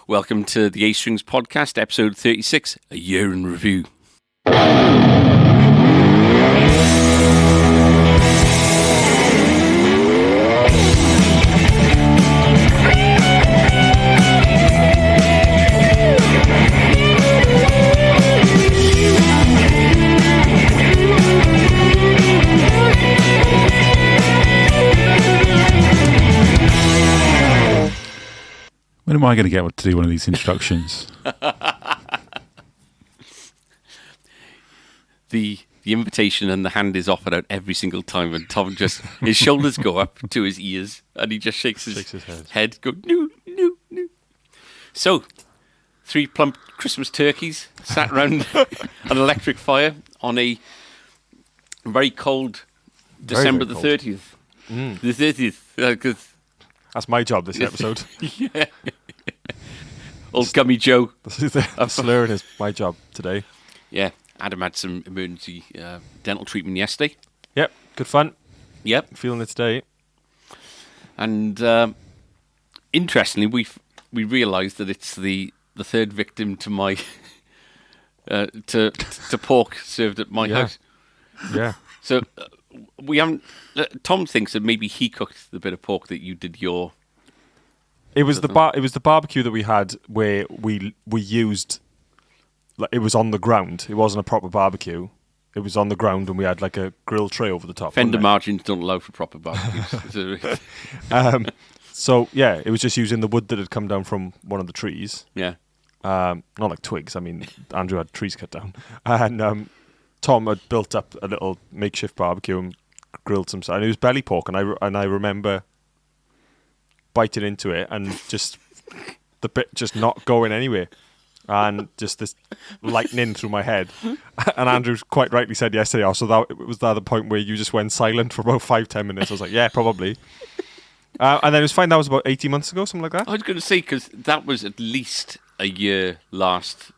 Welcome to the A Strings Podcast, episode 36, A Year in Review. When am I going to get to do one of these introductions? The invitation and the hand is offered out every single time, and Tom just, his shoulders go up to his ears, and he just shakes his head, go, no, no, no. So, 3 plump Christmas turkeys sat round an electric fire on a very cold December the 30th. The 30th, because... That's my job this episode. Yeah. Old Gummy Joe. The slurring is my job today. Yeah. Adam had some emergency dental treatment yesterday. Yep. Good fun. Yep. Feeling it today. And interestingly, we realised that it's the third victim to my to pork served at my house. Yeah. So we haven't. Tom thinks that maybe he cooked the bit of pork that you did your. It was the barbecue that we had where we used. Like, it was on the ground. It wasn't a proper barbecue. It was on the ground, and we had like a grill tray over the top. Fender margins don't allow for proper barbecues. So yeah, it was just using the wood that had come down from one of the trees. Yeah. Not like twigs. I mean, Andrew had trees cut down, and Tom had built up a little makeshift barbecue and grilled some. And it was belly pork, and I remember biting into it and just the bit just not going anywhere. And just this lightning through my head. And Andrew quite rightly said yesterday, was that the point where you just went silent for about 5-10 minutes? I was like, yeah, probably. And then it was fine. That was about 18 months ago, something like that. I was going to say, because that was at least a year last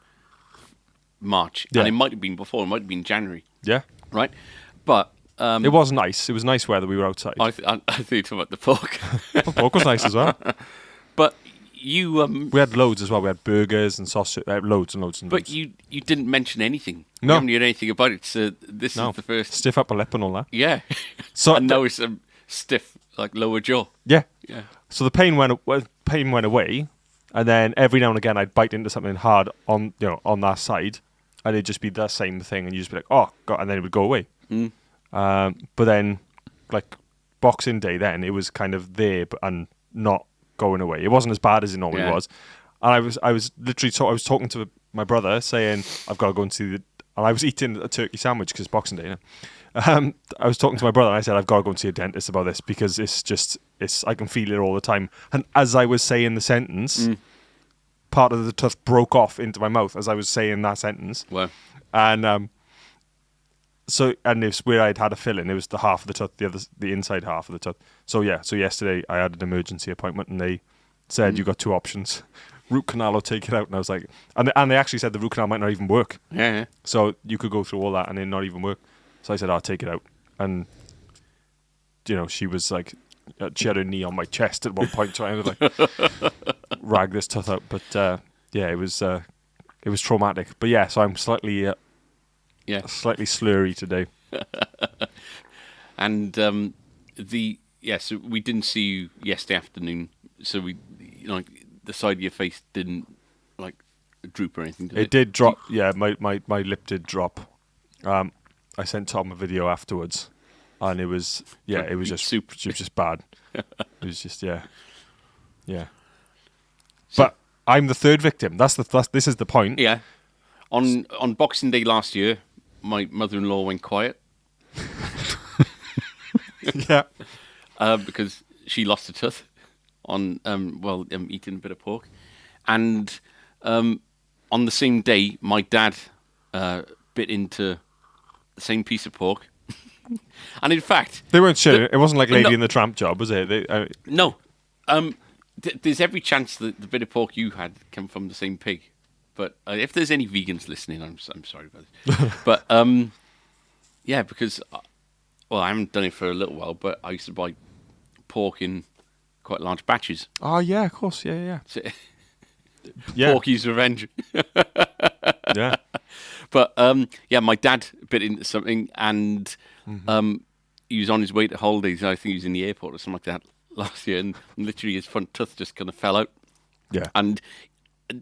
March. Yeah. And it might have been before. It might have been January. Yeah. Right? But... it was nice. It was nice weather. We were outside. I think you're talking about the pork. The pork was nice as well. But... You we had loads as well. We had burgers and sausage, loads and loads and but loads. you didn't mention anything. No. You haven't heard anything about it. So this is the first. Stiff upper lip and all that. Yeah. So and now it's stiff, like lower jaw. Yeah. Yeah. So the pain went away, and then every now and again I'd bite into something hard on that side, and it'd just be the same thing, and you'd just be like, oh god, and then it would go away. Mm. But then, like Boxing Day, then it was kind of there, and not going away. It wasn't as bad as it normally was. And I was literally I was talking to my brother saying I've got to go and see and I was eating a turkey sandwich because Boxing Day. I was talking to my brother and I said I've got to go and see a dentist about this because it's I can feel it all the time. And as I was saying the sentence, part of the tooth broke off into my mouth as I was saying that sentence. Wow. And it was where I'd had a filling. It was the half of the tooth, the inside half of the tooth. So yesterday I had an emergency appointment, and they said you got 2 options: root canal or take it out. And I was like, and they actually said the root canal might not even work. Yeah. So you could go through all that and it not even work. So I said, I'll take it out. And she was like, she had her knee on my chest at one point, trying to like rag this tooth out. But it was traumatic. But yeah, so I'm slightly. Slightly slurry today. And so we didn't see you yesterday afternoon, so we the side of your face didn't like droop or anything, did it? It did drop. Yeah, my lip did drop. I sent Tom a video afterwards, and it was just it was just bad. It was just yeah. So, but I'm the third victim. This is the point. Yeah. On Boxing Day last year, my mother-in-law went quiet. Yeah. Because she lost a tooth on eating a bit of pork. And on the same day, my dad bit into the same piece of pork. And in fact... They weren't sharing. It wasn't like Lady in the Tramp job, was it? No. There's every chance that the bit of pork you had came from the same pig. But if there's any vegans listening, I'm sorry about it. But yeah, because I haven't done it for a little while, but I used to buy pork in quite large batches. Oh yeah, of course, yeah. So, Yeah. Porky's Revenge. Yeah. But my dad bit into something, and he was on his way to holidays. I think he was in the airport or something like that last year, and literally his front tooth just kind of fell out. Yeah. And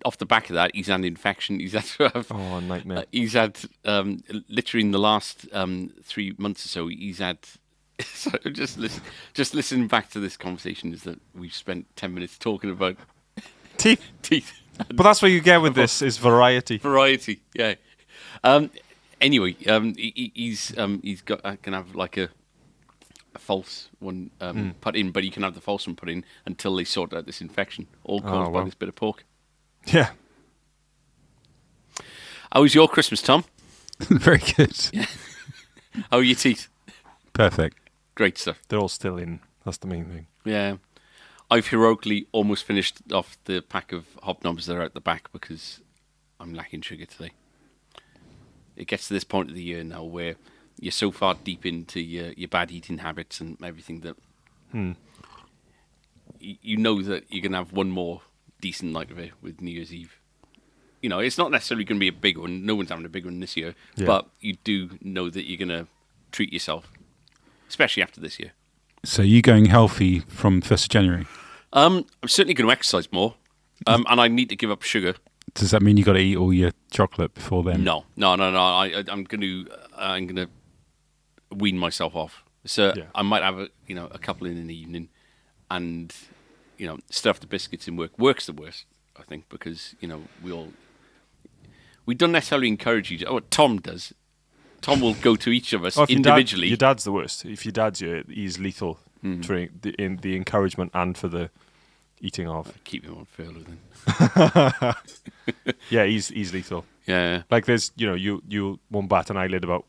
off the back of that, he's had an infection. He's had to have. Oh, nightmare. He's had literally in the last 3 months or so. He's had. So just listening back to this conversation is that we've spent 10 minutes talking about Teeth. teeth. But that's what you get with this is variety. Variety, yeah. Anyway, he's can have like a false one put in, but he can have the false one put in until they sort out this infection, all caused by this bit of pork. Yeah. How was your Christmas, Tom? Very good. How are your teeth? Perfect. Great stuff. They're all still in. That's the main thing. Yeah. I've heroically almost finished off the pack of hobnobs that are at the back because I'm lacking sugar today. It gets to this point of the year now where you're so far deep into your bad eating habits and everything that you know that you're going to have one more decent night of it with New Year's Eve. You know, it's not necessarily going to be a big one. No one's having a big one this year. Yeah. But you do know that you're going to treat yourself, especially after this year. So you going healthy from 1st of January? I'm certainly going to exercise more, and I need to give up sugar. Does that mean you got to eat all your chocolate before then? No. I'm going to wean myself off. So I might have a couple in the evening, and stuff the biscuits in work. Work's the worst, I think, because we don't necessarily encourage you. Oh, Tom does. Tom will go to each of us individually. Your dad's the worst. If your dad's you, he's lethal for the encouragement and for the eating of. Keep him on furlough then. Yeah, he's lethal. Yeah. Like there's you won't bat an eyelid about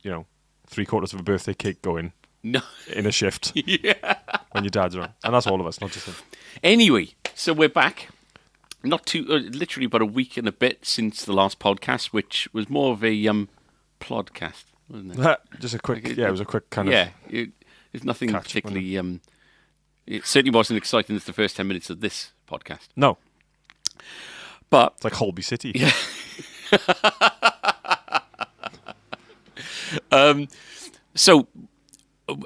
3/4 of a birthday cake going No. in a shift. Yeah. When your dad's around, and that's all of us, not just him. Anyway, so we're back. Not too literally about a week and a bit since the last podcast, which was more of a plodcast, wasn't it? Just a quick, it was a quick kind of. Yeah, it's nothing particularly. It certainly wasn't exciting as the first 10 minutes of this podcast. No, but it's like Holby City. Yeah. So,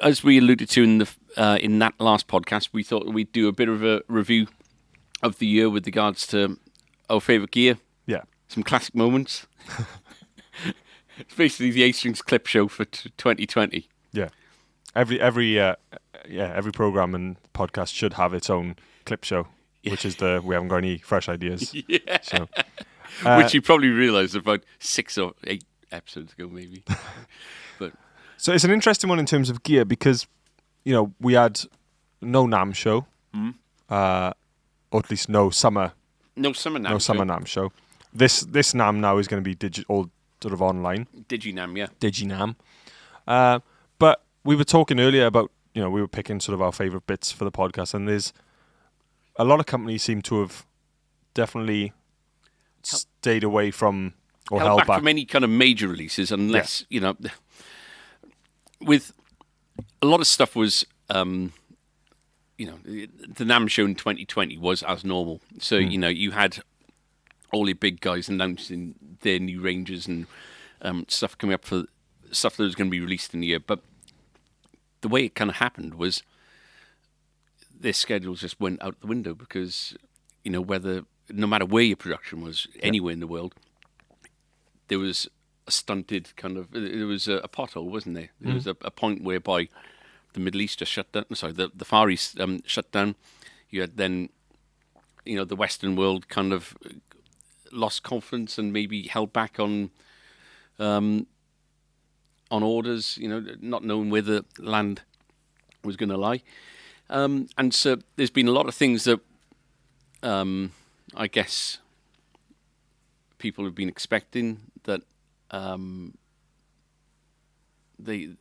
as we alluded to in that last podcast, we thought we'd do a bit of a review of the year with regards to our favourite gear. Yeah, some classic moments. It's basically the A-Strings clip show for 2020. Yeah, every program and podcast should have its own clip show, which is we haven't got any fresh ideas. Yeah. So, which you probably realised about 6 or 8 episodes ago, maybe. But so it's an interesting one in terms of gear because we had no NAMM show, or at least no summer NAMM show. This NAMM now is going to be digital. Sort of online. DigiNAMM, yeah. DigiNAMM. But we were talking earlier about, we were picking sort of our favourite bits for the podcast, and there's a lot of companies seem to have definitely stayed away from or held back from any kind of major releases, unless, with a lot of stuff was, the NAMM show in 2020 was as normal. So, you had all your big guys announcing their new ranges and stuff coming up for stuff that was going to be released in the year. But the way it kind of happened was their schedules just went out the window because, no matter where your production was, anywhere in the world, there was a stunted kind of, there was a pothole, wasn't there? There was a point whereby the Middle East just shut down, the Far East shut down. You had then, the Western world kind of lost confidence and maybe held back on orders, not knowing where the land was going to lie. And so there's been a lot of things that I guess people have been expecting that that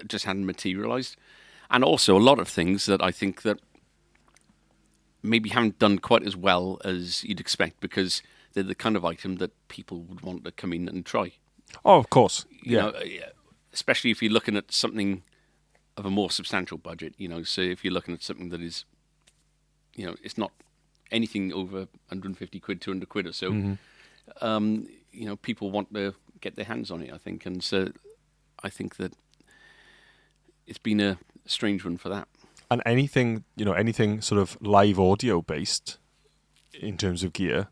just hadn't materialised. And also a lot of things that I think that maybe haven't done quite as well as you'd expect because they're the kind of item that people would want to come in and try. Oh, of course. Yeah. Especially if you're looking at something of a more substantial budget, so if you're looking at something that is, it's not anything over 150 quid, 200 quid or so, people want to get their hands on it, I think. And so I think that it's been a strange one for that. And anything sort of live audio based in terms of gear,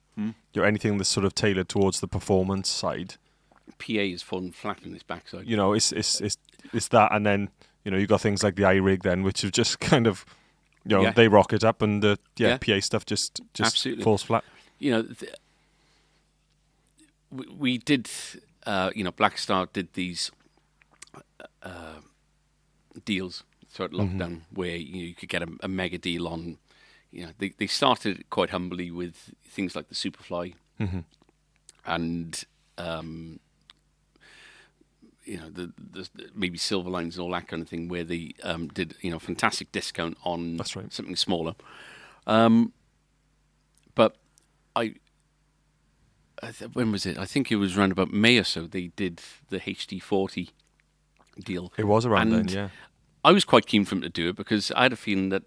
anything that's sort of tailored towards the performance side. PA is fallen flat on its backside. It's that, and then you've got things like the iRig then, which have just kind of they rocket up, and the PA stuff just absolutely falls flat. We did Black Star did these deals throughout lockdown where you could get a mega deal on. They started quite humbly with things like the Superfly and the maybe Silver Lines and all that kind of thing, where they did fantastic discount on something smaller. But when was it? I think it was around about May or so. They did the HD40 deal. It was around then, yeah. I was quite keen for them to do it because I had a feeling that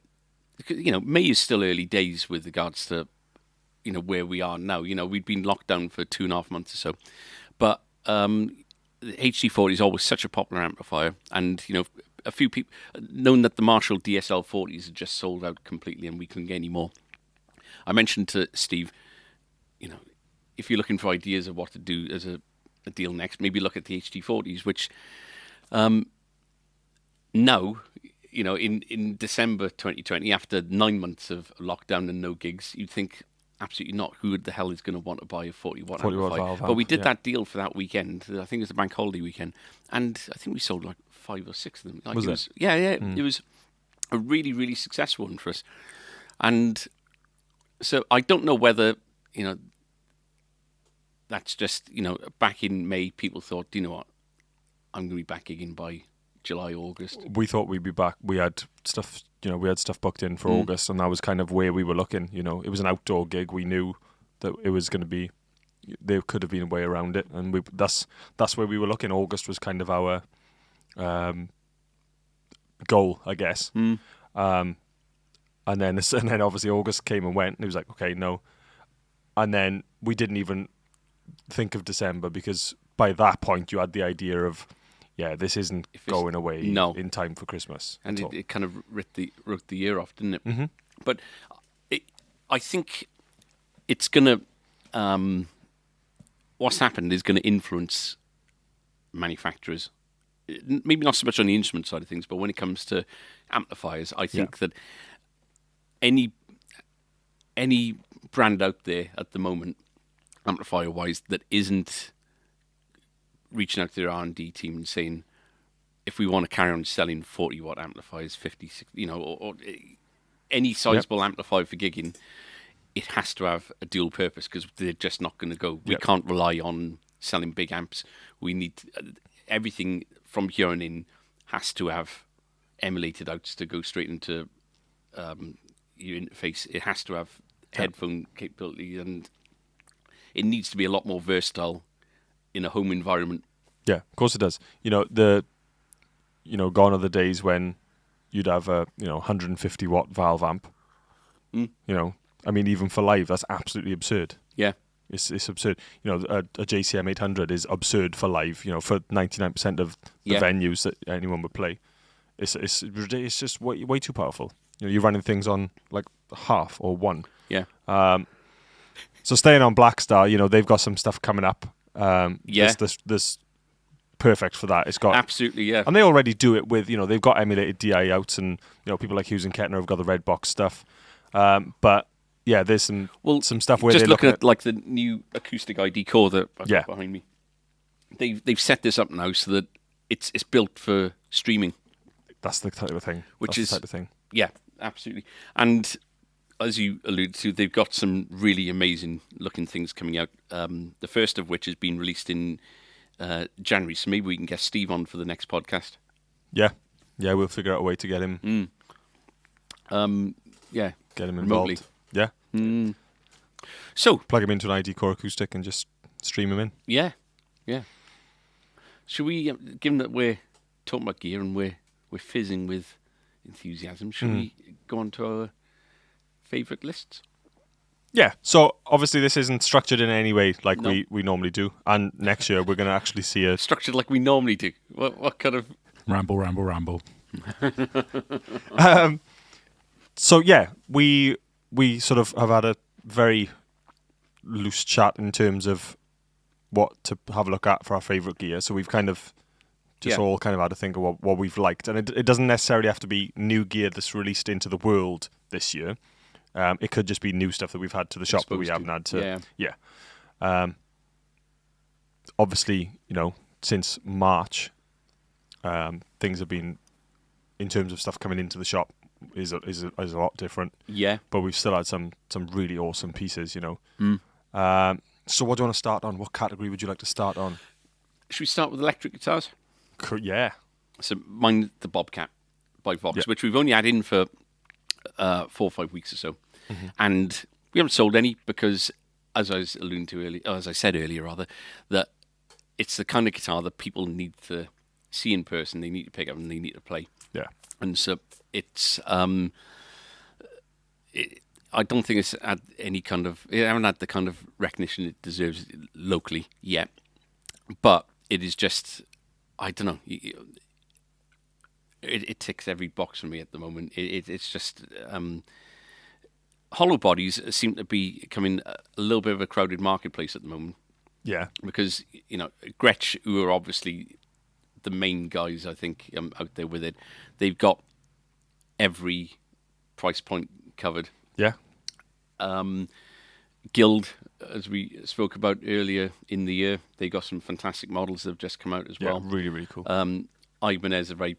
May is still early days with regards to where we are now. We'd been locked down for 2.5 months or so, but the HD40 is always such a popular amplifier, and a few people known that the Marshall DSL 40s had just sold out completely, and we couldn't get any more. I mentioned to Steve, if you're looking for ideas of what to do as a deal next, maybe look at the HD40s, which now, in December 2020, after 9 months of lockdown and no gigs, you'd think absolutely not. Who the hell is going to want to buy a 40-watt amplifier? Valve but we did that deal for that weekend. I think it was the bank holiday weekend, and I think we sold like 5 or 6 of them. Was it? Yeah. It was a really, really successful one for us. And so I don't know whether that's just back in May people thought, what, I'm going to be back gigging by July, August. We thought we'd be back. We had stuff, booked in for August, and that was kind of where we were looking. It was an outdoor gig. We knew that it was going to be. There could have been a way around it, and that's where we were looking. August was kind of our goal, I guess. And then obviously August came and went, and it was like, okay, no. And then we didn't even think of December, because by that point you had the idea of, this isn't going away in time for Christmas. And it kind of wrote the year off, didn't it? Mm-hmm. But I think it's going to... what's happened is going to influence manufacturers. Maybe not so much on the instrument side of things, but when it comes to amplifiers, I think that any brand out there at the moment, amplifier-wise, that isn't reaching out to their R&D team and saying, if we want to carry on selling 40-watt amplifiers, 50, 60, or any sizable amplifier for gigging, it has to have a dual purpose, because they're just not going to go. We can't rely on selling big amps. We need everything from here on in has to have emulated outs to go straight into your interface. It has to have headphone capability, and it needs to be a lot more versatile in a home environment. Yeah, of course it does. Gone are the days when you'd have a 150 watt valve amp. I mean, even for live, that's absolutely absurd. Yeah, it's absurd. A JCM 800 is absurd for live. For 99% of the venues that anyone would play, it's just way too powerful. You're running things on like half or one. Yeah. So staying on Black Star, they've got some stuff coming up. This perfect for that. It's got absolutely, and they already do it with they've got emulated DI outs, and people like Hughes and Kettner have got the red box stuff. But there's some stuff where just they're looking at like the new acoustic ID core that I've got behind me. They've set this up now so that it's built for streaming. That's the type of thing. Yeah, absolutely. And as you alluded to, they've got some really amazing looking things coming out. The first of which has been released in January, so maybe we can get Steve on for the next podcast. Yeah, we'll figure out a way to get him. Get him involved. Remotely. Yeah. So plug him into an ID core acoustic and just stream him in. Yeah. Should we, given that we're talking about gear and we're fizzing with enthusiasm, should we go on to our favourite lists? Yeah, so obviously this isn't structured in any way like No. we normally do. And next year we're going to actually see a... Structured like we normally do. What kind of... Ramble, ramble, ramble. So yeah, we sort of have had a very loose chat in terms of what to have a look at for our favourite gear. So we've kind of just Yeah. all kind of had to think of what we've liked. And it doesn't necessarily have to be new gear that's released into the world this year. It could just be new stuff that we've had to the shop that we haven't had to. Yeah. Obviously, since March, things have been, in terms of stuff coming into the shop, is a lot different. Yeah. But we've still had some really awesome pieces, Mm. So what do you want to start on? What category would you like to start on? Should we start with electric guitars? Yeah. So mine, the Bobcat by Vox, Yeah. which we've only had in for 4 or 5 weeks or so. Mm-hmm. And we haven't sold any because, as I was alluding to earlier, as I said earlier, rather, that it's the kind of guitar that people need to see in person, they need to pick up and they need to play. Yeah. And so it's, I don't think it's had any kind of, it haven't had the kind of recognition it deserves locally yet. But it is just, I don't know, it ticks every box for me at the moment. It's just, hollow bodies seem to be becoming a little bit of a crowded marketplace at the moment. Yeah. Because, Gretsch, who are obviously the main guys, I think, out there with it, they've got every price point covered. Yeah. Guild, as we spoke about earlier in the year, they got some fantastic models that have just come out as well. Really, really cool. Ibanez are very...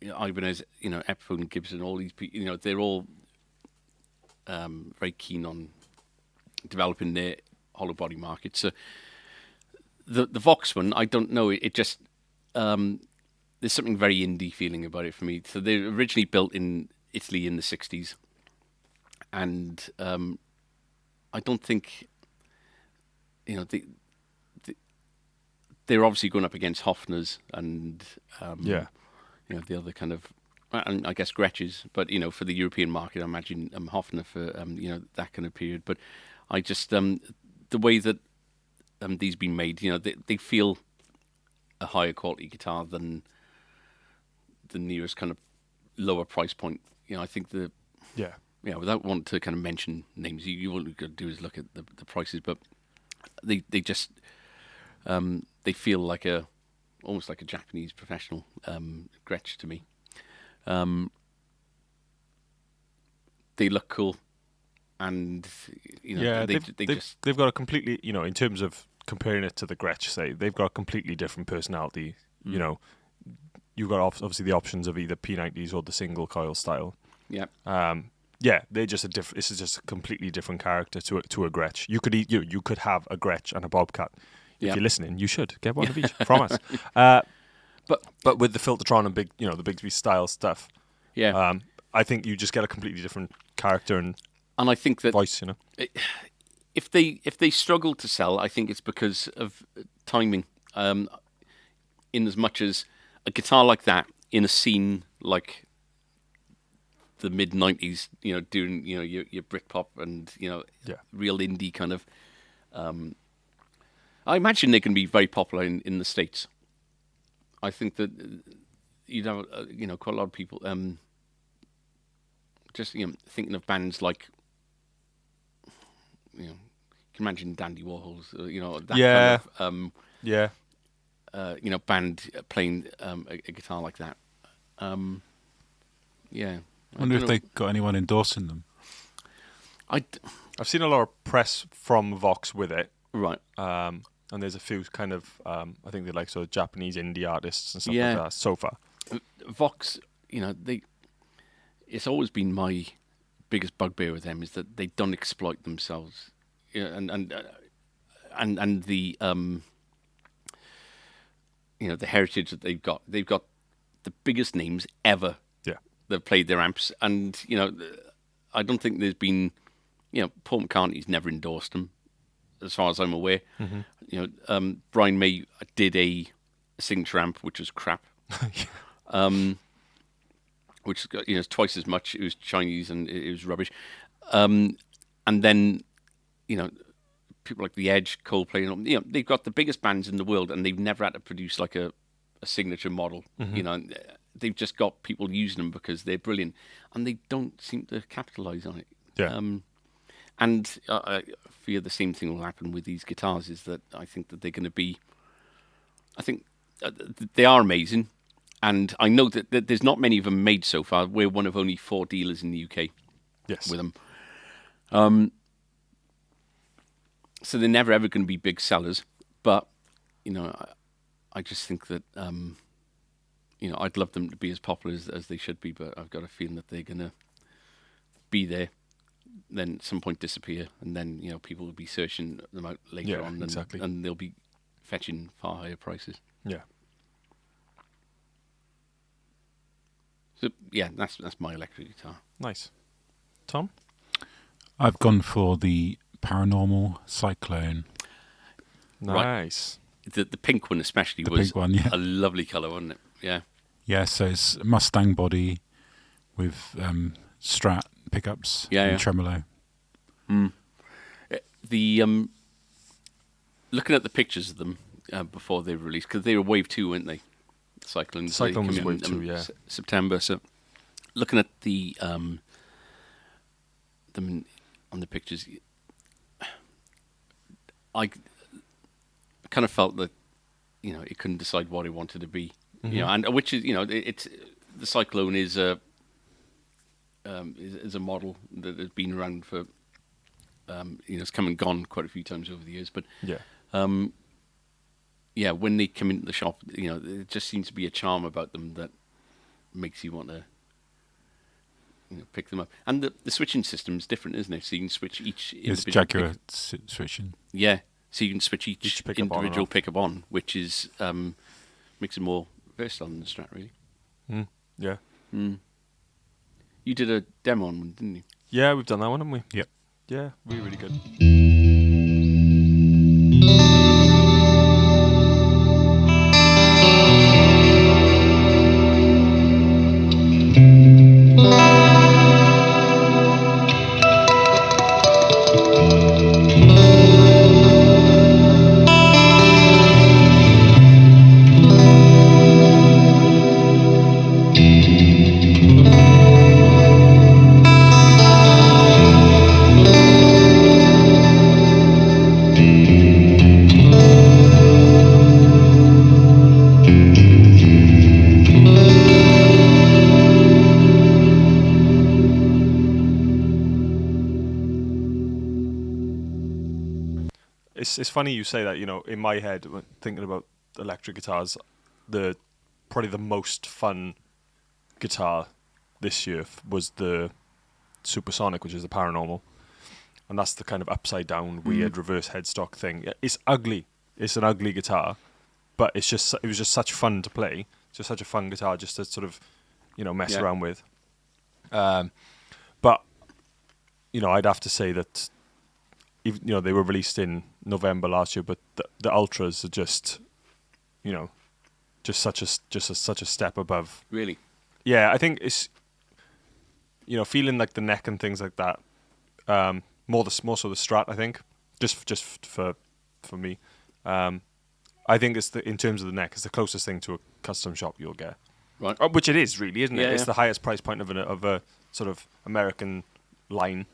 Ibanez, Epiphone, Gibson, all these people, they're all very keen on developing their hollow body market. So the Vox one, I don't know, it just there's something very indie feeling about it for me. So they were originally built in Italy in the 60s, and I don't think they're obviously going up against Hofner's and the other kind of, and I guess Gretsch's, but for the European market, I imagine Hofner for that kind of period. But I just the way that these been made, they feel a higher quality guitar than the nearest kind of lower price point. I think without wanting to kind of mention names, you all you've got to do is look at the prices, but they just they feel like almost like a Japanese professional Gretsch to me. They look cool, and they've got a completely, in terms of comparing it to the Gretsch, say they've got a completely different personality. You've got obviously the options of either P90s or the single coil style. Yeah. They're just a different. This is just a completely different character to a Gretsch. You could have a Gretsch and a Bobcat. If you're listening, you should get one of each from us. But with the Filtertron and the Bigsby style stuff, I think you just get a completely different character and I think that voice. If they struggle to sell, I think it's because of timing. In as much as a guitar like that in a scene like the mid '90s, doing your Britpop and real indie kind of. I imagine they can be very popular in the States. I think that you'd have quite a lot of people just thinking of bands like you can imagine Dandy Warhols, that kind of band playing a guitar like that. I wonder if they got anyone endorsing them. I've seen a lot of press from Vox with it, right? And there's a few kind of I think they're like sort of Japanese indie artists and stuff like that so far. Vox, it's always been my biggest bugbear with them is that they don't exploit themselves, and the the heritage that they've got. They've got the biggest names ever. Yeah, that played their amps, and I don't think there's been, Paul McCartney's never endorsed them, as far as I'm aware. Mm-hmm. Brian May did a signature amp, which was crap. Which is twice as much. It was Chinese and it was rubbish. and then, people like The Edge, Coldplay, they've got the biggest bands in the world, and they've never had to produce like a signature model. They've just got people using them because they're brilliant, and they don't seem to capitalize on it. Yeah. And I fear the same thing will happen with these guitars. Is that I think that they're going to be. I think they are amazing, and I know that there's not many of them made so far. We're one of only 4 dealers in the UK. Yes. With them. So they're never ever going to be big sellers, but I just think that I'd love them to be as popular as they should be, but I've got a feeling that they're going to be there, then at some point disappear, and then people will be searching them out later on, exactly. and they'll be fetching far higher prices. Yeah. So yeah, that's my electric guitar. Nice. Tom? I've gone for the Paranormal Cyclone. Nice. Right. The pink one especially the was pink one, yeah. A lovely colour, wasn't it? Yeah. Yeah, so it's Mustang body with Strat pickups and tremolo. The looking at the pictures of them before they were released, because they were Wave 2, weren't they? Cyclone was Wave 2, yeah. September. So looking at the them on the pictures, I kind of felt that it couldn't decide what it wanted to be. And which is it's the Cyclone is a model that has been around for it's come and gone quite a few times over the years, but when they come into the shop, there just seems to be a charm about them that makes you want to pick them up. And the switching system is different, isn't it? So you can switch each It's Jaguar switching. Yeah, so you can switch each pickup individual pickup on, which is makes it more versatile than the Strat, really. Yeah. You did a demo on one, didn't you? Yeah, we've done that one, haven't we? Yep. Yeah, really good. It's funny you say that. In my head, when thinking about electric guitars, probably the most fun guitar this year was the Supersonic, which is the Paranormal, and that's the kind of upside down, weird reverse headstock thing. It's ugly. It's an ugly guitar, but it was just such fun to play. It's just such a fun guitar just to sort of mess around with. But I'd have to say that. They were released in November last year, but the Ultras are just such a step above. Really? Yeah, I think it's feeling like the neck and things like that. More so the Strat, I think, just for me. I think it's in terms of the neck, it's the closest thing to a custom shop you'll get. Right. Which it is really, isn't it? Yeah, it's the highest price point of a sort of American line.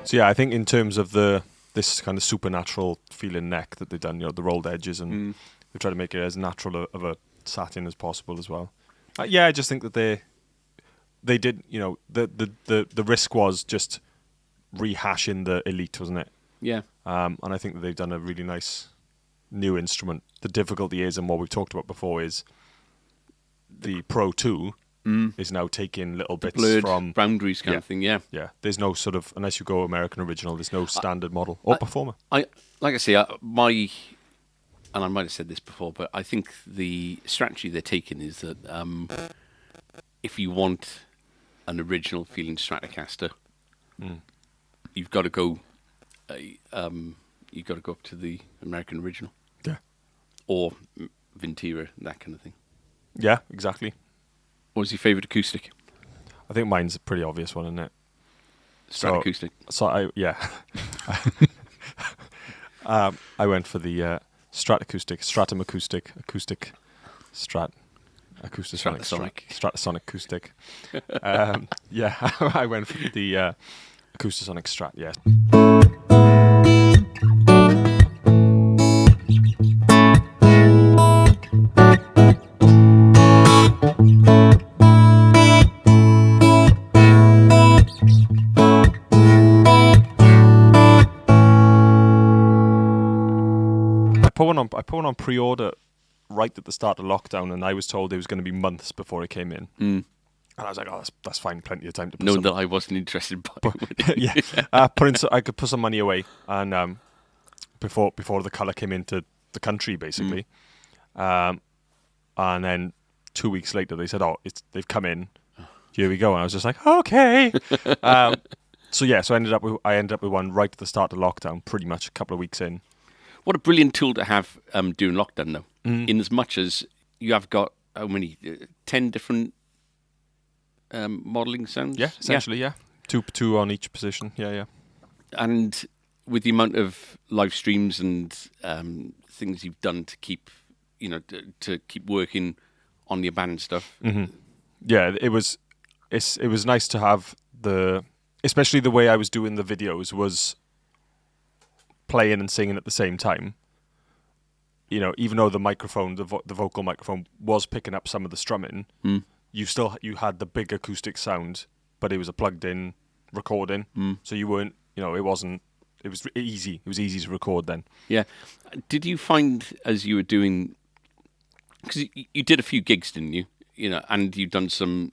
So yeah, I think in terms of this kind of supernatural feeling neck that they've done, the rolled edges, and they've tried to make it as natural of a satin as possible as well. I just think that they did. The risk was just rehashing the Elite, wasn't it? Yeah. And I think that they've done a really nice new instrument. The difficulty is, and what we've talked about before, is the Pro 2 is now taking little bits blurred from boundaries kind of thing. Yeah. Yeah. There's no sort of, unless you go American original, there's no standard model or performer. Like I say, I and I might have said this before, but I think the strategy they're taking is that if you want an original feeling Stratocaster, you've got to go. You've got to go up to the American original, or Vintera, that kind of thing. Yeah, exactly. What was your favourite acoustic? I think mine's a pretty obvious one, isn't it? Stratocaster. So I I went for the Stratacoustic, Stratum Acoustic, Stratasonic Acoustic. I went for the Acoustasonic Strat, yeah. I put one on pre-order right at the start of lockdown, and I was told it was going to be months before it came in. And I was like, "Oh, that's fine, plenty of time to." Knowing that I wasn't interested in buying it. I could put some money away, and before the colour came into the country, basically, and then 2 weeks later they said, "Oh, they've come in. Here we go." And I was just like, "Okay." So I ended up with one right at the start of lockdown, pretty much a couple of weeks in. What a brilliant tool to have during lockdown, though. In as much as you have got, how many, 10 different modelling sounds? Yeah, essentially, yeah. Two on each position, yeah. And with the amount of live streams and things you've done to keep, to keep working on your band stuff. Yeah, it was nice to have especially the way I was doing the videos was playing and singing at the same time. Even though the microphone, the vocal microphone, was picking up some of the strumming, you had the big acoustic sound, but it was a plugged-in recording, so you weren't. It wasn't. It was easy. It was easy to record then. Yeah. Did you find as you were doing, because you did a few gigs, didn't you? And you've done some,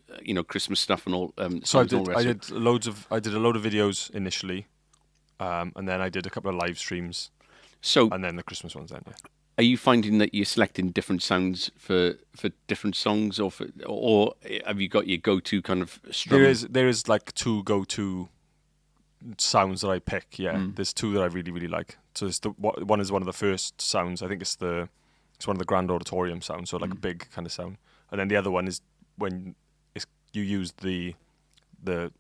Christmas stuff and all. So I did a load of videos initially. And then I did a couple of live streams. And then the Christmas ones then, yeah. Are you finding that you're selecting different sounds for different songs, or have you got your go-to kind of strum? There is like two go-to sounds that I pick, yeah. There's two that I really, really like. So one is one of the first sounds. I think it's one of the grand auditorium sounds, so like a big kind of sound. And then the other one is when you use the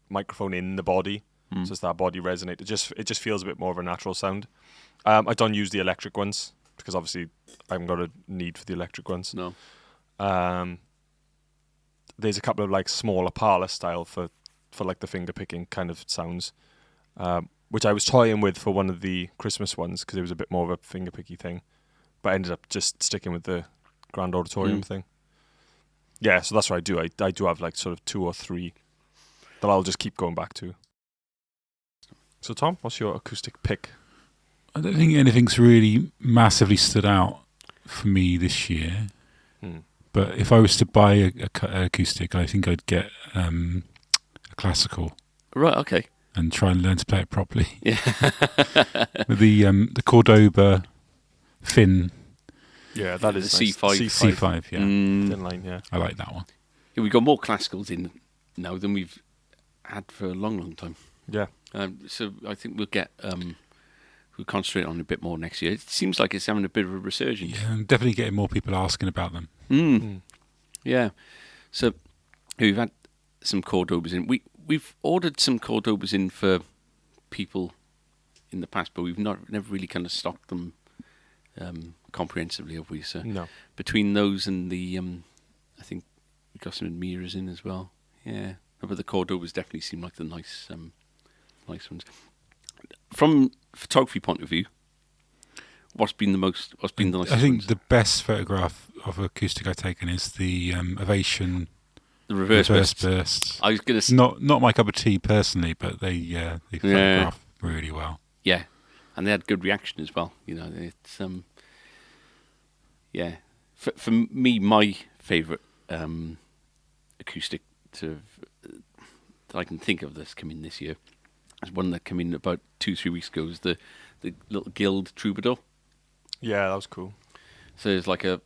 microphone in the body. So it's that body resonate. It just feels a bit more of a natural sound. I don't use the electric ones because obviously I haven't got a need for the electric ones. No. There's a couple of like smaller parlor style for like the finger picking kind of sounds, which I was toying with for one of the Christmas ones because it was a bit more of a finger picky thing, but I ended up just sticking with the grand auditorium thing. Yeah, so that's what I do. I do have like sort of 2 or 3 that I'll just keep going back to. So, Tom, what's your acoustic pick? I don't think anything's really massively stood out for me this year. But if I was to buy an acoustic, I think I'd get a classical. Right, okay. And try and learn to play it properly. Yeah. With the Cordoba Fin. Yeah, that is the nice. C5, yeah. Thin line, yeah. I like that one. Yeah, we've got more classicals in now than we've had for a long, long time. Yeah. So I think we'll concentrate on it a bit more next year. It seems like it's having a bit of a resurgence. Yeah, and definitely getting more people asking about them. Yeah. So we've had some Cordobas in. We've ordered some Cordobas in for people in the past, but we've never really kind of stocked them comprehensively, have we? So no. Between those and the, I think we got some Miras in as well. Yeah, but the Cordobas definitely seem like the nice ones. From photography point of view, what's been the nicest? I think the best photograph of acoustic I've taken is the Ovation. The reverse bursts. I was going to not my cup of tea personally, but they photograph really well. Yeah, and they had good reaction as well. It's yeah. For me, my favourite acoustic that I can think of that's come in this year is one that came in about 2-3 weeks ago. Was the little Guild Troubadour. Yeah, that was cool. So there's like a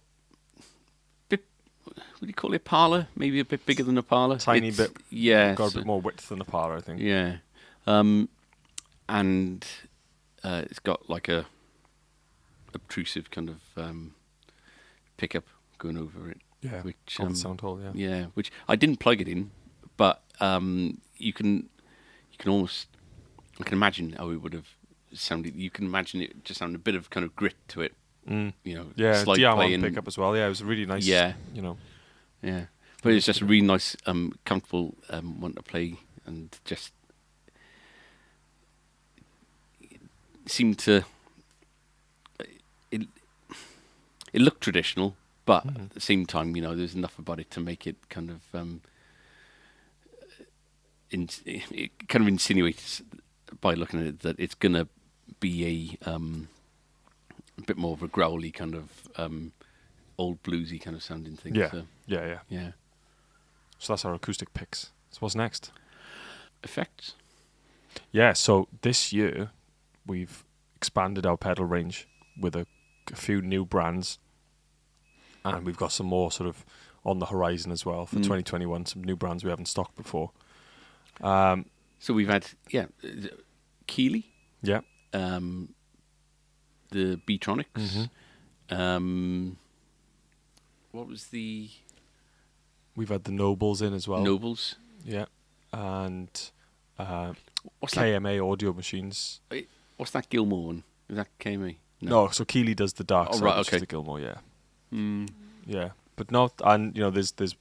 bit. What do you call it? Parlour? Maybe a bit bigger than a parlour. Tiny bit. Yeah. Got a bit more width than a parlour, I think. Yeah. And it's got like a obtrusive kind of pickup going over it. Yeah. Which on the sound hole. Yeah. yeah, which I didn't plug it in, but you can almost, I can imagine how it would have sounded. You can imagine it just having a bit of kind of grit to it. You know, Yeah, slight DRM play on pickup as well. Yeah, it was really nice. Yeah. You know. Yeah, but it's just a really nice, comfortable one to play, and just seemed to. It looked traditional, but at the same time, you know, there's enough about it to make it kind of it kind of insinuates by looking at it that it's gonna be a bit more of a growly kind of old bluesy kind of sounding thing. Yeah. So, Yeah. yeah. So that's our acoustic picks. So what's next? Effects. Yeah. So this year we've expanded our pedal range with a few new brands, and we've got some more sort of on the horizon as well for 2021. Some new brands we haven't stocked before. So we've had Keeley, Yeah. the Beatronics. What was the We've had the Nobles in as well. Nobles? Yeah. And What's that? KMA audio machines. What's that Gilmore one? Is that KMA? No, so Keeley does the dark side, right, which okay. is the Gilmore, yeah. Yeah. But not, and you know, there's there's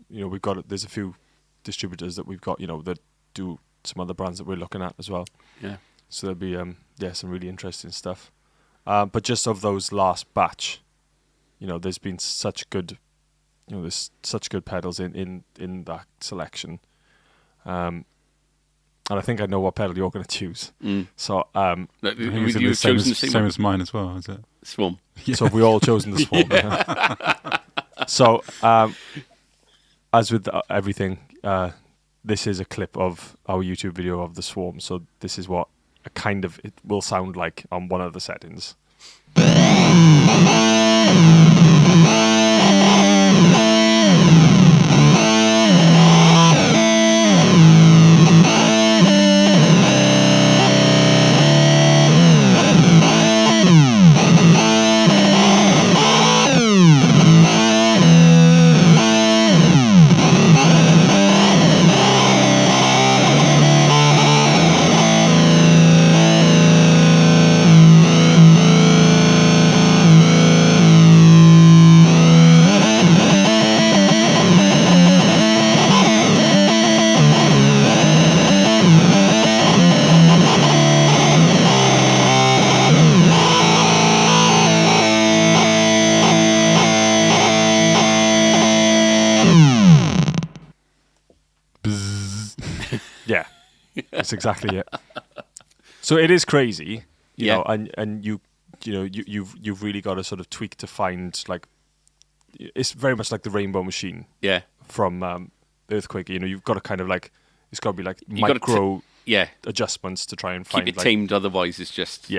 a few distributors that we've got, you know, that do some other brands that we're looking at as well. Yeah. So there'll be some really interesting stuff. But just of those last batch, you know, there's been such good, you know, there's such good pedals in that selection. And I think I know what pedal you're going to choose. So You've the chosen the same as mine as well, is it? Swarm. Yeah. So have we all chosen the Swarm? Yeah. So, as with everything, this is a clip of our YouTube video of the Swarm. So this is what it will sound like on one of the settings. Yeah, that's exactly it. So it is crazy, you know, and you've really got to sort of tweak to find, like, it's very much like the Rainbow Machine. Yeah. From Earthquake, you know, you've got to kind of like, it's got to be like micro adjustments to try and keep it tamed. Otherwise, it's just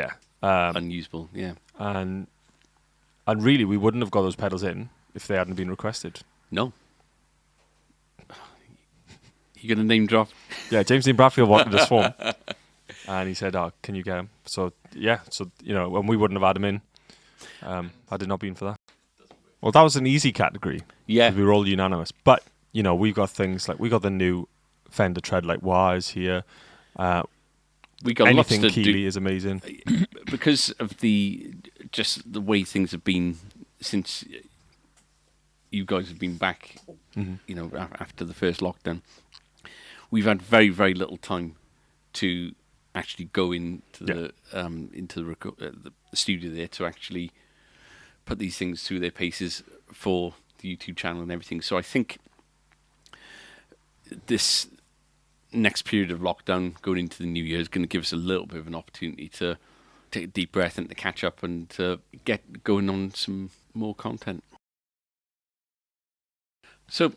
unusable. Yeah. And really, we wouldn't have got those pedals in if they hadn't been requested. No. You gonna name drop? Yeah, James Dean Bradfield wanted a Swarm, and he said, "Oh, can you get him?" So yeah, you know, and we wouldn't have had him in had it not been for that. Well, that was an easy category. Yeah, we were all unanimous. But you know, we've got things like we got the new Fender Treadlight Wires here. We got anything lots to Keeley do is amazing because of the way things have been since you guys have been back. You know, after the first lockdown. We've had very, very little time to actually go into the studio there to actually put these things through their paces for the YouTube channel and everything. So I think this next period of lockdown going into the new year is going to give us a little bit of an opportunity to take a deep breath and to catch up and to get going on some more content. So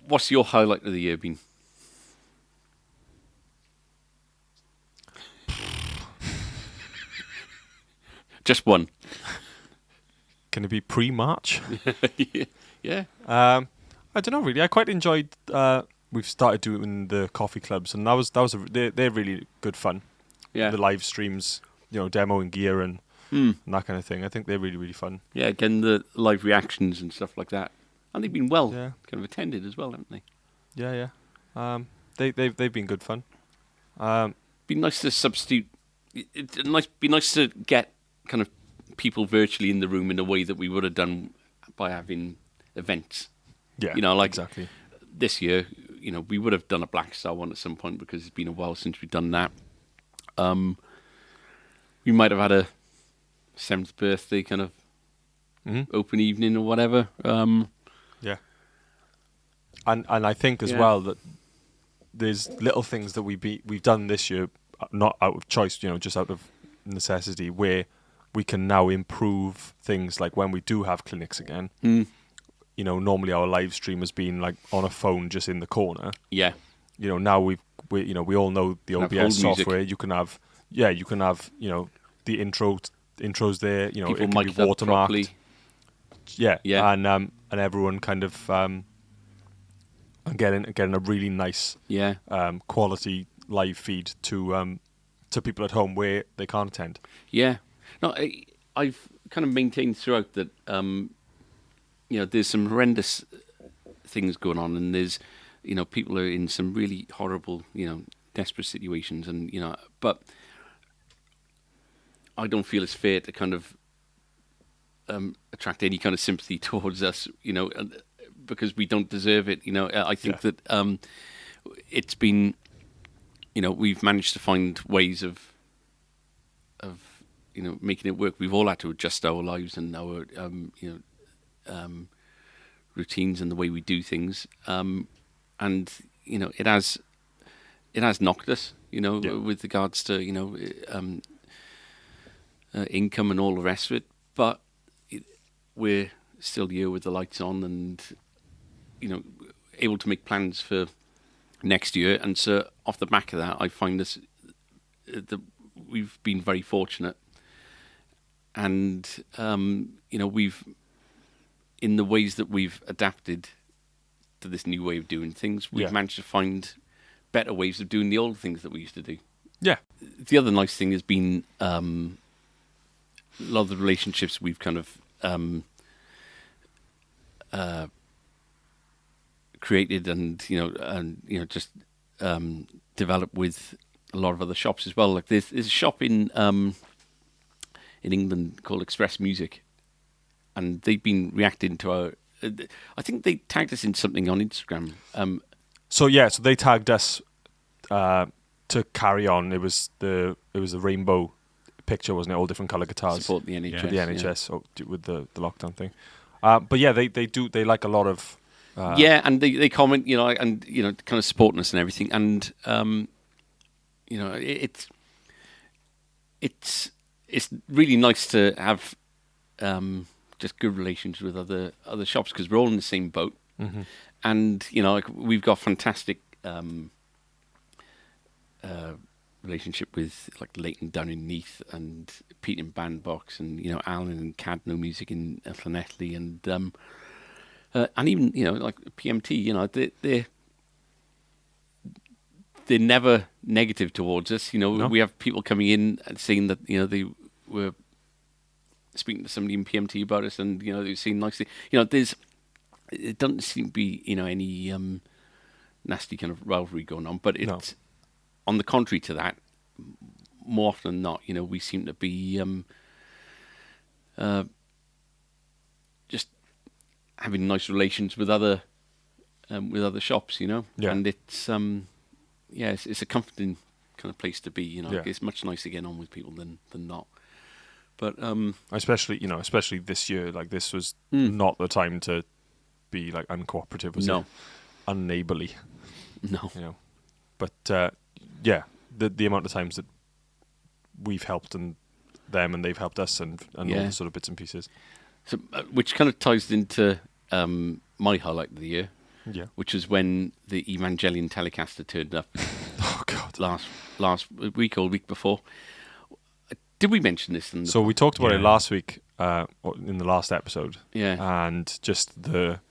what's your highlight of the year been? Just one. going to be pre-March. Yeah. I don't know really. I quite enjoyed. We've started doing the coffee clubs, and they're really good fun. Yeah. The live streams, demoing gear and that kind of thing. I think they're really, really fun. Yeah, again, the live reactions and stuff like that. And they've been well Yeah. kind of attended as well, haven't they? Yeah. They've been good fun. Be nice to substitute. Be nice to get kind of people virtually in the room in a way that we would have done by having events. Yeah, exactly. This year, we would have done a Black Star one at some point because it's been a while since we've done that. We might have had a 7th birthday kind of open evening or whatever. Yeah. And I think as well that there's little things that we've done this year, not out of choice, just out of necessity, where we can now improve things like when we do have clinics again. Normally our live stream has been like on a phone just in the corner. Yeah. Now we all know the OBS software. You can have the intros there. It People can be mic'd up properly. watermarked. Yeah. Yeah. And everyone kind of getting a really nice quality live feed to people at home where they can't attend. Yeah. No, I've kind of maintained throughout that there's some horrendous things going on, and there's people are in some really horrible desperate situations, and but I don't feel it's fair to kind of attract any kind of sympathy towards us, because we don't deserve it. I think that it's been, we've managed to find ways of making it work. We've all had to adjust our lives and our routines and the way we do things, and it has knocked us, with regards to income and all the rest of it. But we're still here with the lights on, and able to make plans for next year. And so off the back of that, I find that we've been very fortunate, and we've, in the ways that we've adapted to this new way of doing things, we've managed to find better ways of doing the old things that we used to do. Yeah. The other nice thing has been a lot of the relationships we've kind of created and just developed with a lot of other shops as well. Like there's a shop in England called Express Music, and they've been reacting to our. I think they tagged us in something on Instagram. So they tagged us to carry on. It was the rainbow picture, wasn't it? All different colour guitars. Support the NHS. For the NHS with the lockdown thing. But yeah, they like a lot of. And they comment, and kind of supporting us and everything, and it's really nice to have just good relations with other shops, because we're all in the same boat, and we've got fantastic relationship with like Leighton down in Neath and Pete in Bandbox, and Alan and Cadno Music in Llanelli, and even like PMT, they're never negative towards us. No. We have people coming in and saying that they were speaking to somebody in PMT about us, and they've seen nicely. It doesn't seem to be any nasty kind of rivalry going on, but it's on the contrary to that. More often than not, we seem to be just having nice relations with other shops, and it's it's a comforting kind of place to be. It's much nicer getting on with people than not. But especially this year, like this was not the time to be like uncooperative, was it? Unneighbourly. No. But the amount of times that we've helped them and they've helped us, and all the sort of bits and pieces. So, which kind of ties into my highlight of the year, which is when the Evangelion Telecaster turned up. Oh God! Last week or week before. Did we mention this? So we talked about it last week, in the last episode. Yeah. And just the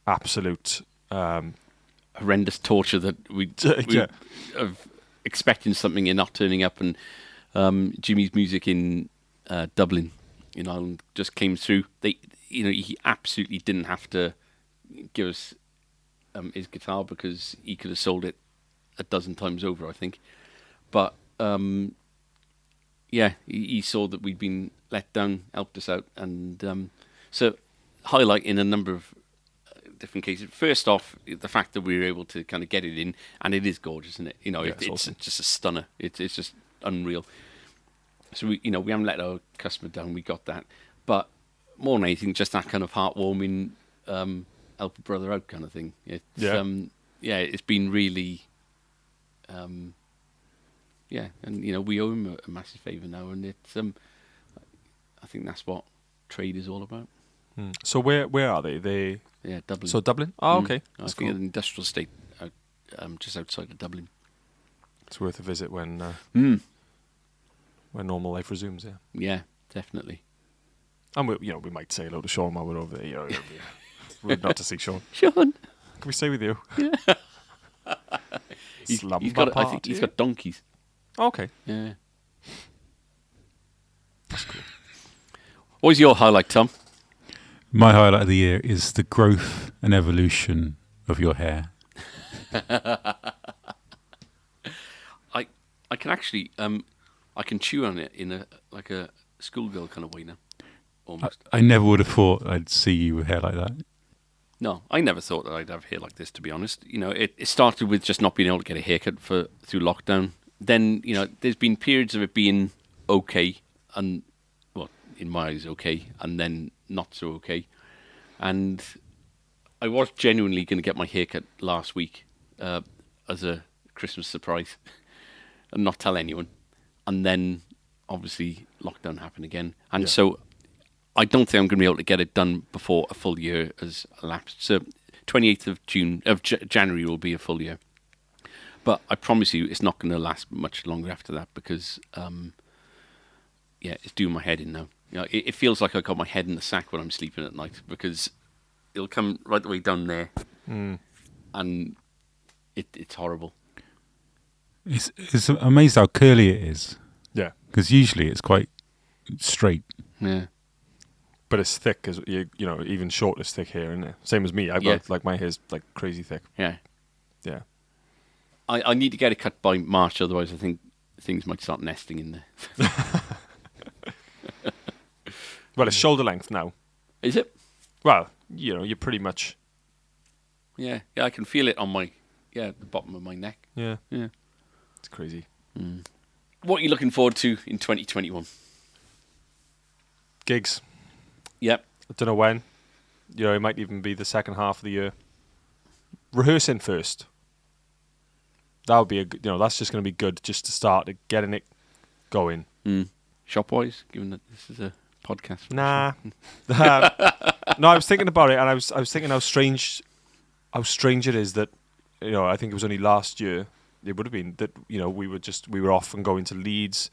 absolute horrendous torture that we of expecting something and not turning up, and Jimmy's music in Dublin, in Ireland, just came through. He absolutely didn't have to give us his guitar because he could have sold it a dozen times over, I think. But he saw that we'd been let down, helped us out, and so highlight in a number of different cases. First off, the fact that we were able to kind of get it in, and it is gorgeous, isn't it? It's awesome. Just a stunner. It's just unreal. So we haven't let our customer down. We got that, but more than anything, just that kind of heartwarming, help a brother out kind of thing. It's been really, and we owe him a massive favour now, and it's I think that's what trade is all about. So where are they? Dublin. So Dublin? Oh, okay. That's cool. An industrial estate just outside of Dublin. It's worth a visit when normal life resumes. Yeah. Yeah, definitely. And we might say hello to Sean while we're over there. It'd be rude not to see Sean. Sean, can we stay with you? Yeah. I think he's got donkeys. Okay. Yeah. That's cool. What was your highlight, Tom? My highlight of the year is the growth and evolution of your hair. I can actually I can chew on it in a schoolgirl kind of way now. Almost. I never would have thought I'd see you with hair like that. No, I never thought that I'd have hair like this, to be honest. It started with just not being able to get a haircut through lockdown. Then, there's been periods of it being okay, and, well, in my eyes, okay, and then not so okay. And I was genuinely going to get my haircut last week as a Christmas surprise and not tell anyone. And then, obviously, lockdown happened again. And so I don't think I'm going to be able to get it done before a full year has elapsed. So 28th of January will be a full year. But I promise you it's not going to last much longer after that because, it's doing my head in now. It feels like I got my head in the sack when I'm sleeping at night because it'll come right the way down there. And it's horrible. It's amazed how curly it is. Yeah. Because usually it's quite straight. Yeah. But it's thick, as even short is thick hair, isn't it? Same as me. I've got my hair's like crazy thick. Yeah. Yeah. I need to get it cut by March, otherwise I think things might start nesting in there. Well, it's shoulder length now. Is it? Well, you're pretty much. Yeah, I can feel it on the bottom of my neck. Yeah. Yeah. It's crazy. What are you looking forward to in 2021? Gigs. Yep. I don't know when. It might even be the second half of the year. Rehearsing first. That would be that's just going to be good just to start getting it going. Shop-wise, given that this is a podcast. Nah. No, I was thinking about it, and I was thinking how strange it is that I think it was only last year. It would have been that we were off and going to Leeds,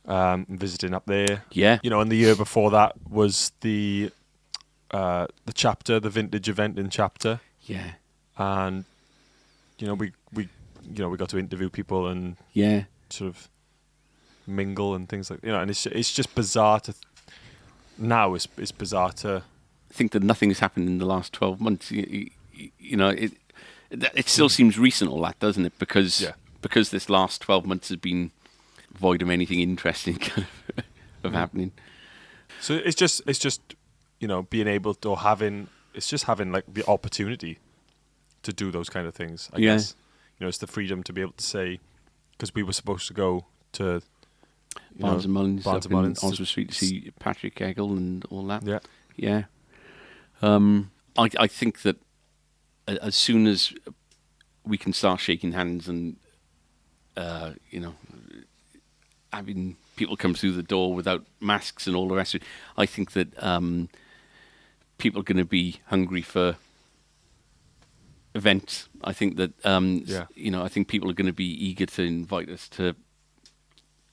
visiting up there. Yeah. And the year before that was the chapter, the vintage event in chapter. Yeah. And we got to interview people and sort of mingle and things like and it's just bizarre to now. It's bizarre to think that nothing has happened in the last 12 months. It still seems recent, all that, doesn't it? Because this last 12 months has been void of anything interesting kind of happening. So it's just being able to having like the opportunity to do those kind of things. I guess it's the freedom to be able to say, because we were supposed to go to Barnes and Mullins up in Oswald Street to see Patrick Eggle and all that. Yeah. I think that as soon as we can start shaking hands and having people come through the door without masks and all the rest of it, I think that people are going to be hungry for events. I think that I think people are going to be eager to invite us to.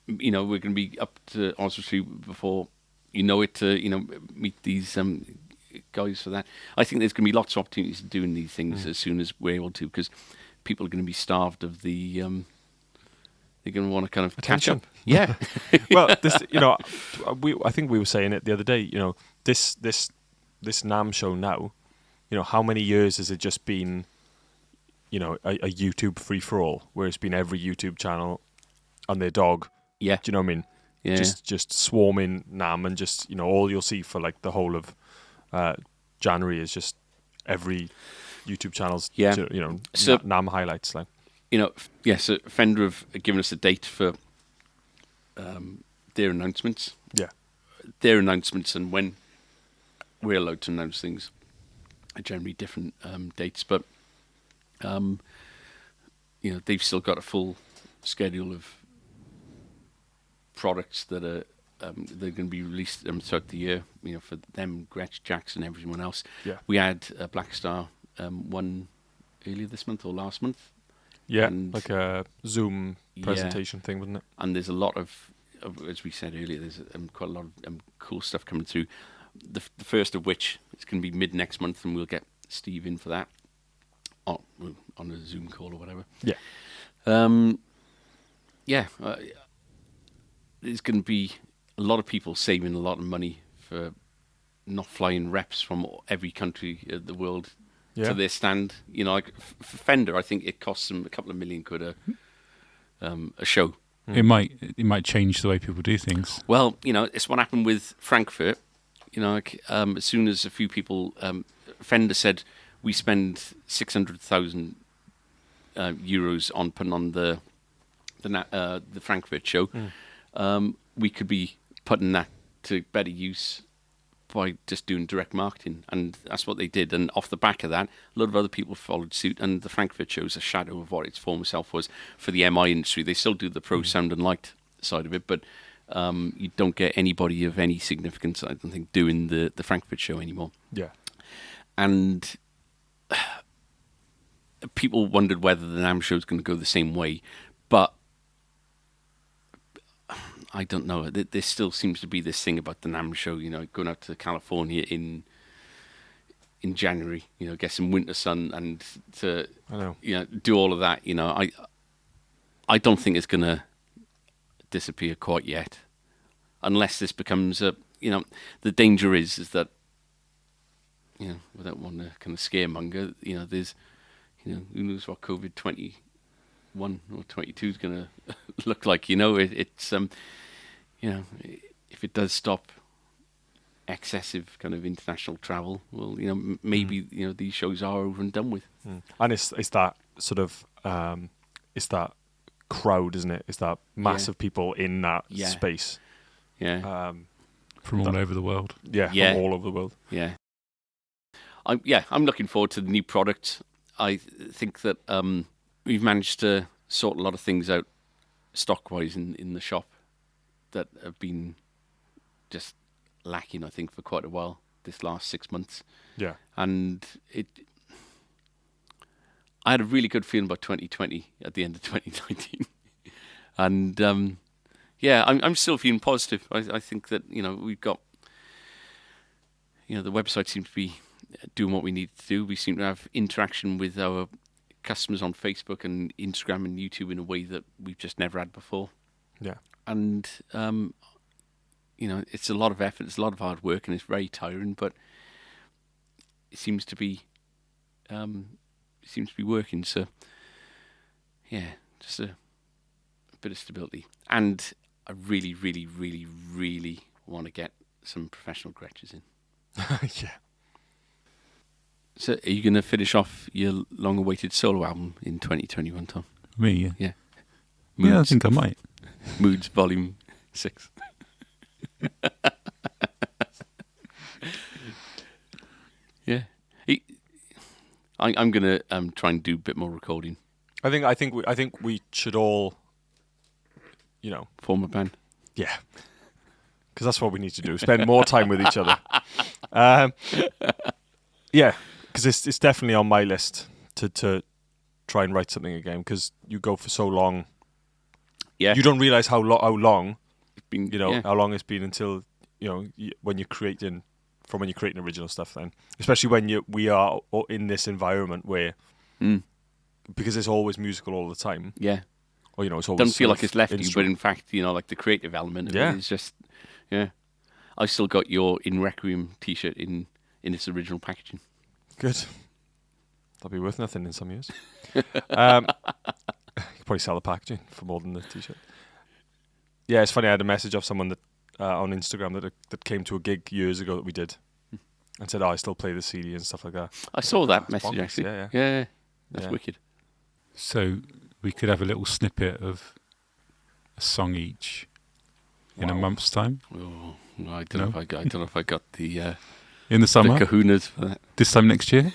We're going to be up to Oswald Street before to meet these guys for that. I think there's going to be lots of opportunities of doing these things as soon as we're able to, because people are going to be starved of the. They're going to want to kind of Attention. catch up. Yeah. Well, this, I think we were saying it the other day. This NAMM show now. How many years has it just been? A YouTube free for all, where it's been every YouTube channel and their dog. Yeah. Do you know what I mean? Yeah. Just swarming NAMM, and just all you'll see for like the whole of January is just every YouTube channel's So NAMM highlights. Like so Fender have given us a date for their announcements. Yeah. Their announcements and when we're allowed to announce things are generally different dates, but they've still got a full schedule of products that are they're going to be released throughout the year. For them, Gretsch, Jackson, everyone else. Yeah. We had Black Star one earlier this month or last month. Yeah, and like a Zoom presentation thing, wasn't it? And there's a lot of as we said earlier, there's quite a lot of cool stuff coming through. The first of which is going to be mid next month, and we'll get Steve in for that on a Zoom call or whatever. Yeah. There's going to be a lot of people saving a lot of money for not flying reps from every country of the world to their stand. Like for Fender, I think it costs them a couple of million quid a show. It might change the way people do things. Well, it's what happened with Frankfurt. As soon as a few people, Fender said we spend 600,000 euros on putting on the Frankfurt show. We could be putting that to better use by just doing direct marketing, and that's what they did. And off the back of that, a lot of other people followed suit, and the Frankfurt show is a shadow of what its former self was for the MI industry. They still do the pro sound and light side of it, but you don't get anybody of any significance, I don't think, doing the Frankfurt show anymore. Yeah. And people wondered whether the NAMM show is going to go the same way, but I don't know. There still seems to be this thing about the NAMM show, going out to California in January, get some winter sun and to do all of that. I don't think it's going to disappear quite yet, unless this becomes a. The danger is that without wanting to kind of scaremonger, there's who knows what COVID-21 or 22 is going to look like. It's if it does stop excessive kind of international travel, well, maybe these shows are over and done with. And it's that sort of it's that crowd, isn't it? It's that massive people in that space. Yeah. From all over the world. Yeah. From all over the world. Yeah. I'm looking forward to the new product. I think that we've managed to sort a lot of things out stock-wise in the shop that have been just lacking, I think, for quite a while this last 6 months. Yeah. And I had a really good feeling about 2020 at the end of 2019. And I'm still feeling positive. I think that, we've got, the website seems to be doing what we need to do. We seem to have interaction with our customers on Facebook and Instagram and YouTube in a way that we've just never had before. Yeah. And, it's a lot of effort, it's a lot of hard work, and it's very tiring, but it seems to be working. So, just a bit of stability. And I really, really, really, really want to get some professional Gretches in. Yeah. So are you going to finish off your long-awaited solo album in 2021, Tom? Me, yeah. Yeah. Moods, I think I might. Moods Volume 6. Yeah. I'm going to try and do a bit more recording. I think we should all, Form a band. Yeah. Because that's what we need to do. Spend more time with each other. Yeah. Because it's definitely on my list to try and write something again. Because you go for so long. Yeah. You don't realise how long it's been. Yeah. How long it's been until when you're creating original stuff, then especially when we are in this environment where because it's always musical all the time. Yeah. Or it's always doesn't feel like it's left you, but in fact, like the creative element of it is just, I still got your In Requiem T-shirt in its original packaging. Good. That'll be worth nothing in some years. You could probably sell the packaging for more than the T-shirt. Yeah, it's funny. I had a message of someone that on Instagram that came to a gig years ago that we did, and said, "Oh, I still play the CD and stuff like that." I saw that message bonkers. actually. Yeah. That's wicked. So we could have a little snippet of a song each in a month's time. Oh, I don't know if I got the in the summer, the kahunas for that. This time next year.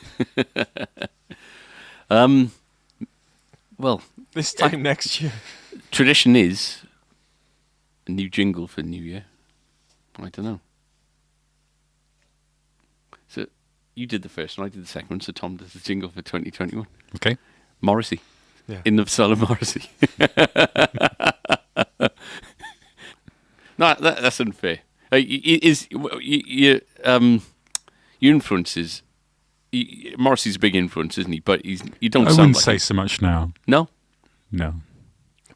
Well, this time next year. Tradition is a new jingle for New Year. I don't know. So you did the first one, I did the second one. So Tom does the jingle for 2021. Okay. Morrissey. Yeah. In the style of Morrissey. No, that's unfair. Your influences. Morrissey's a big influence, isn't he? But you don't. I sound wouldn't like say him. so much now. No.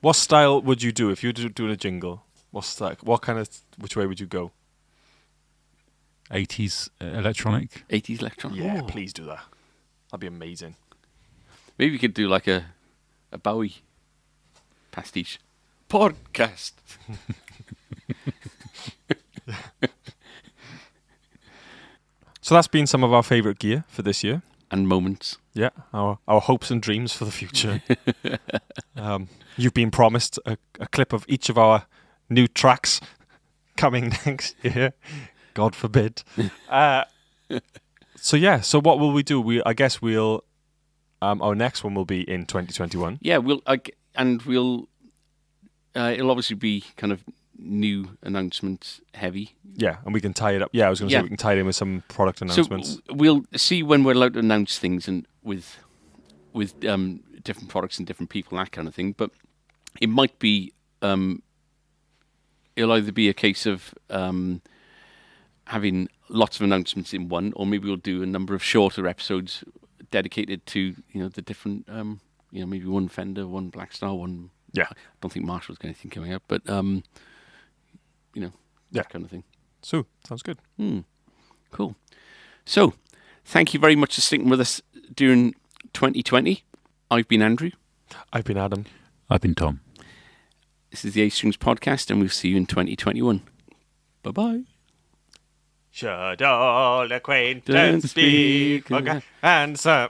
What style would you do if you were doing a jingle? Which way would you go? 80s electronic. 80s electronic. Yeah, Oh. please do that. That'd be amazing. Maybe we could do like a Bowie pastiche podcast. So that's been some of our favourite gear for this year. And moments. Yeah, our hopes and dreams for the future. You've been promised a clip of each of our new tracks coming next year. God forbid. So what will we do? I guess we'll our next one will be in 2021. Yeah, we'll it'll obviously be kind of new announcements heavy. Yeah, and we can tie it up. Yeah, I was going to say we can tie it in with some product announcements. So we'll see when we're allowed to announce things and with different products and different people, that kind of thing. But it might be it'll either be a case of having lots of announcements in one, or maybe we'll do a number of shorter episodes dedicated to the different maybe one Fender, one Black Star, one. Yeah, I don't think Marshall's got anything coming up, but that kind of thing. So sounds good. Cool. So, thank you very much for sticking with us during 2020. I've been Andrew. I've been Adam. I've been Tom. This is the A Strings Podcast, and we'll see you in 2021. Bye-bye. Should all acquaintance speak? Okay. And so...